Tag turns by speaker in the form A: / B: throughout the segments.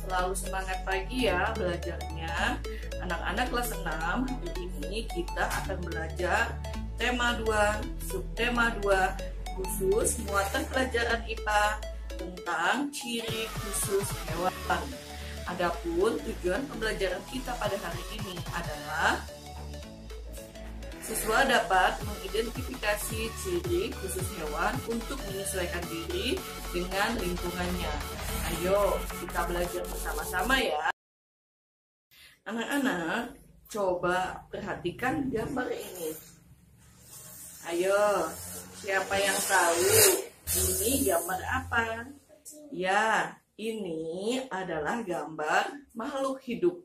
A: Selalu semangat pagi ya belajarnya. Anak-anak kelas 6, hari ini kita akan belajar tema 2, subtema 2, khusus muatan pelajaran IPA tentang ciri khusus hewan. Adapun tujuan pembelajaran kita pada hari ini adalah siswa dapat mengidentifikasi ciri khusus hewan untuk menyesuaikan diri dengan lingkungannya. Ayo kita belajar bersama-sama ya. Anak-anak, coba perhatikan gambar ini. Ayo, siapa yang tahu ini gambar apa? Ya, ini adalah gambar makhluk hidup.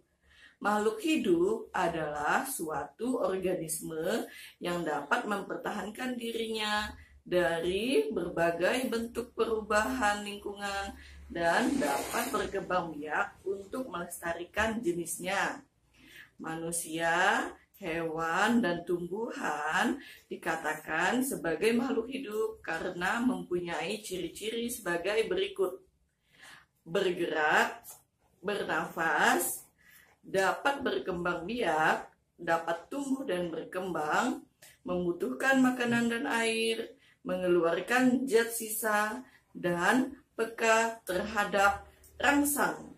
A: Makhluk hidup adalah suatu organisme yang dapat mempertahankan dirinya dari berbagai bentuk perubahan lingkungan dan dapat berkembang biak untuk melestarikan jenisnya. Manusia, hewan, dan tumbuhan dikatakan sebagai makhluk hidup karena mempunyai ciri-ciri sebagai berikut: bergerak, bernafas, dapat berkembang biak, dapat tumbuh dan berkembang, membutuhkan makanan dan air, mengeluarkan zat sisa, dan peka terhadap rangsang.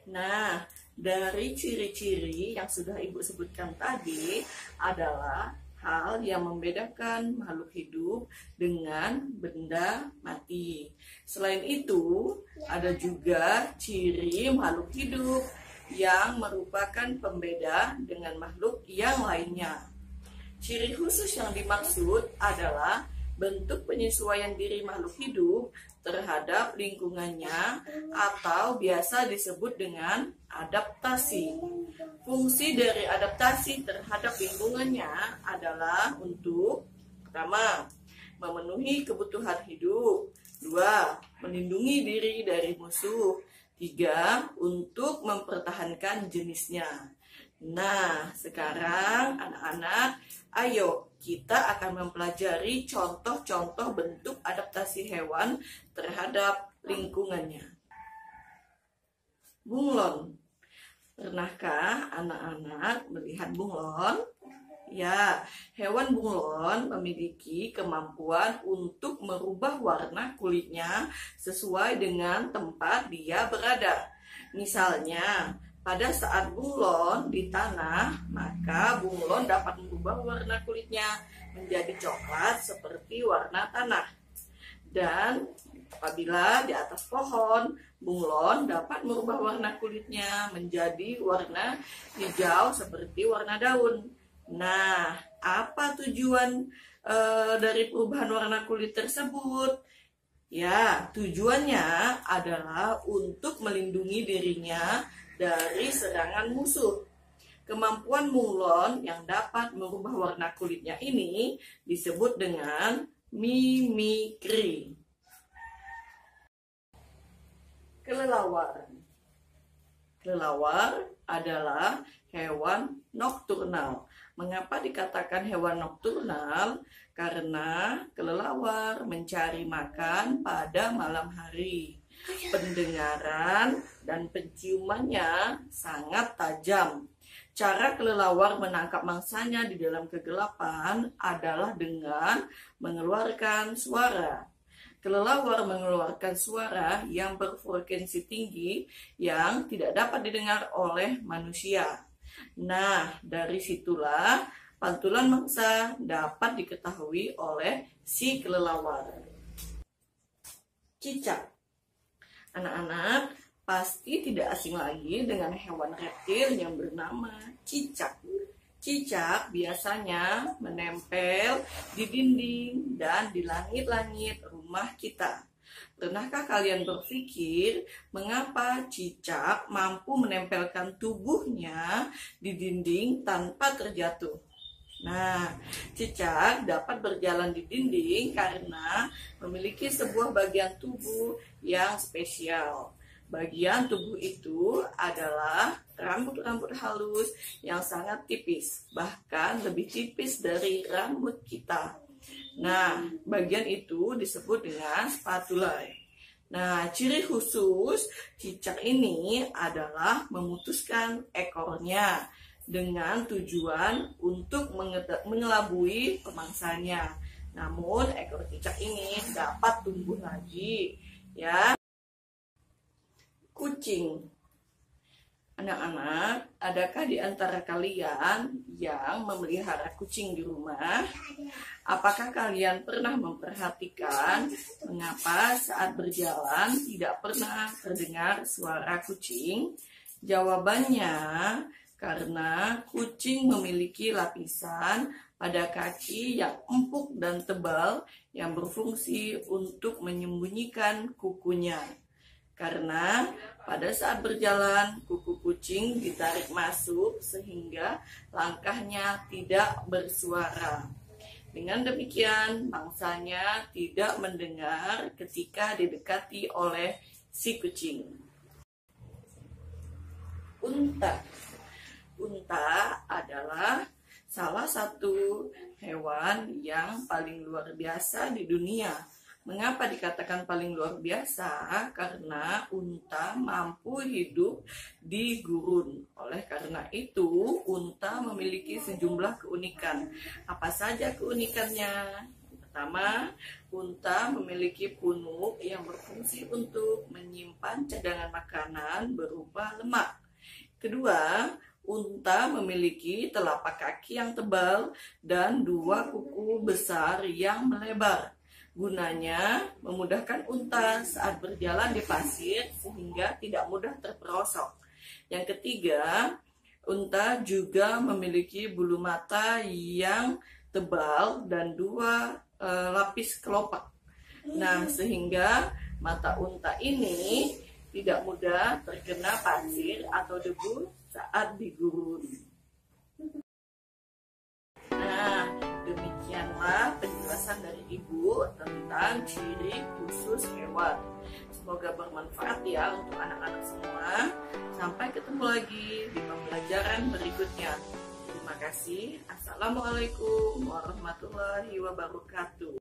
A: Nah, dari ciri-ciri yang sudah Ibu sebutkan tadi adalah hal yang membedakan makhluk hidup dengan benda mati. Selain itu, ada juga ciri makhluk hidup yang merupakan pembeda dengan makhluk yang lainnya. Ciri khusus yang dimaksud adalah bentuk penyesuaian diri makhluk hidup terhadap lingkungannya atau biasa disebut dengan adaptasi. Fungsi dari adaptasi terhadap lingkungannya adalah untuk: pertama, memenuhi kebutuhan hidup; 2, melindungi diri dari musuh; 3, untuk mempertahankan jenisnya. Nah, sekarang anak-anak, ayo kita akan mempelajari contoh-contoh bentuk adaptasi hewan terhadap lingkungannya. Bunglon. Pernahkah anak-anak melihat bunglon? Ya, hewan bunglon memiliki kemampuan untuk merubah warna kulitnya sesuai dengan tempat dia berada. Misalnya, pada saat bunglon di tanah, maka bunglon dapat merubah warna kulitnya menjadi coklat seperti warna tanah. Dan apabila di atas pohon, bunglon dapat merubah warna kulitnya menjadi warna hijau seperti warna daun. Nah, apa tujuan dari perubahan warna kulit tersebut? Ya, tujuannya adalah untuk melindungi dirinya dari serangan musuh. Kemampuan bunglon yang dapat merubah warna kulitnya ini disebut dengan mimikri. Kelelawar. Kelelawar adalah hewan nokturnal. Mengapa dikatakan hewan nokturnal? Karena kelelawar mencari makan pada malam hari. Pendengaran dan penciumannya sangat tajam. Cara kelelawar menangkap mangsanya di dalam kegelapan adalah dengan mengeluarkan suara. Kelelawar mengeluarkan suara yang berfrekuensi tinggi yang tidak dapat didengar oleh manusia. Nah, dari situlah pantulan mangsa dapat diketahui oleh si kelelawar. Cicak. Anak-anak pasti tidak asing lagi dengan hewan reptil yang bernama cicak. Cicak biasanya menempel di dinding dan di langit-langit rumah kita. Pernahkah kalian berpikir mengapa cicak mampu menempelkan tubuhnya di dinding tanpa terjatuh? Nah, cicak dapat berjalan di dinding karena memiliki sebuah bagian tubuh yang spesial. Bagian tubuh itu adalah rambut-rambut halus yang sangat tipis, bahkan lebih tipis dari rambut kita. Nah, bagian itu disebut dengan spatulae. Nah, ciri khusus cicak ini adalah memutuskan ekornya dengan tujuan untuk mengelabui pemangsanya. Namun, ekor cicak ini dapat tumbuh lagi, ya. Kucing. Anak-anak, adakah di antara kalian yang memelihara kucing di rumah? Apakah kalian pernah memperhatikan mengapa saat berjalan tidak pernah terdengar suara kucing? Jawabannya, karena kucing memiliki lapisan pada kaki yang empuk dan tebal yang berfungsi untuk menyembunyikan kukunya. Karena pada saat berjalan, kuku kucing ditarik masuk sehingga langkahnya tidak bersuara. Dengan demikian, mangsanya tidak mendengar ketika didekati oleh si kucing. Unta. Unta adalah salah satu hewan yang paling luar biasa di dunia. Mengapa dikatakan paling luar biasa? Karena unta mampu hidup di gurun. Oleh karena itu, unta memiliki sejumlah keunikan. Apa saja keunikannya? Pertama, unta memiliki punuk yang berfungsi untuk menyimpan cadangan makanan berupa lemak. Kedua, unta memiliki telapak kaki yang tebal dan 2 kuku besar yang melebar. Gunanya memudahkan unta saat berjalan di pasir sehingga tidak mudah terperosok. Yang ketiga, unta juga memiliki bulu mata yang tebal dan 2 lapis kelopak. Nah, sehingga mata unta ini tidak mudah terkena pasir atau debu saat digurun. Nah, demikianlah penjelasan dari Ibu tentang ciri khusus hewan. Semoga bermanfaat ya untuk anak-anak semua. Sampai ketemu lagi di pembelajaran berikutnya. Terima kasih. Assalamualaikum warahmatullahi wabarakatuh.